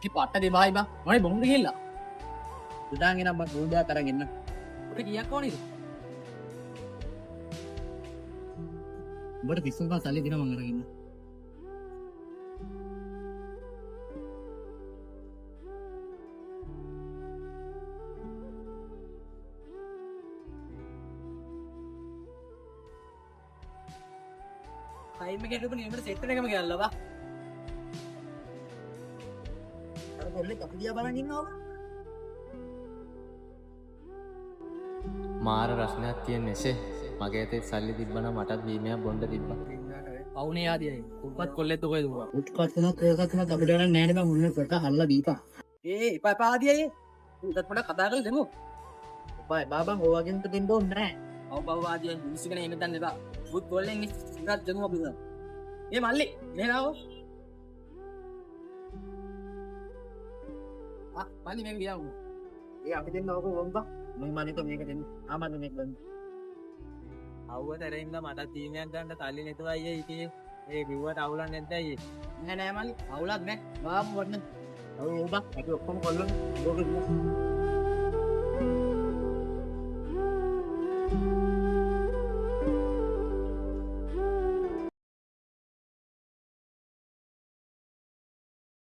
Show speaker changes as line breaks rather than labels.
පට්ට දෙබයි බා මනේ බොමුද කියලා
උදාගෙන බ ගෝඩා කරන් එන්න.
ඔබට කීයක් ඕනේද
උඹට පිස්සුම් ගා සල්ලි දෙනවා මං අරගෙන ඉන්න.
ටයිම් එක හිටපු නියමට සෙට් එකම ගියල්ලා බා
අර කොල්ලේ අපි දිහා බලන් ඉන්නවා.
මාර රස්නයක් තියෙන එසේ මගේ ඇතේ සල්ලි තිබ්බනම් මටත් බීමයක් බොන්න තිබ්බා.
පවුනේ ආදියයි කුප්පත් කොල්ලෙත් ඔකේ දුවා
උත්කත්නක් ඒකත්නක් අපිට නෑ නෑ බං මුන්නේ කොට හල්ලා දීපා.
ඒ එපා එපා ආදියයි උන්ටත් පොඩක් කතා කරලා දෙමු
බයි බාබන් ඕවගෙන් දෙන්න ඕනේ නෑ.
ඔව් බව ආදියයි මිනිස්සු කෙනෙක් එන්න දන්න එපා පුත් කොල්ලෙන් ඉස්සරහට දෙමු අපි උදා ඒ මල්ලි මෙහෙනාව මල්ලි මේක ගියාමු
ඒ අපි දෙන්න ඕක වොම්බා. මම මනිට මේක දෙන්න. ආමන්න මේක ගන්න.
අවුවට ඇරින්ද මට තීමයක් ගන්න තල්ලි නැතුව අයියේ ඉතියේ ඒ කිව්වට අවුලක් නැද්ද අයියේ
නෑ නෑ මල්ලි අවුලක් නෑ බාපු වන්න
ඔව් ඕබා අපි ඔක්කොම කොල්ලන් ඕක දුන්න.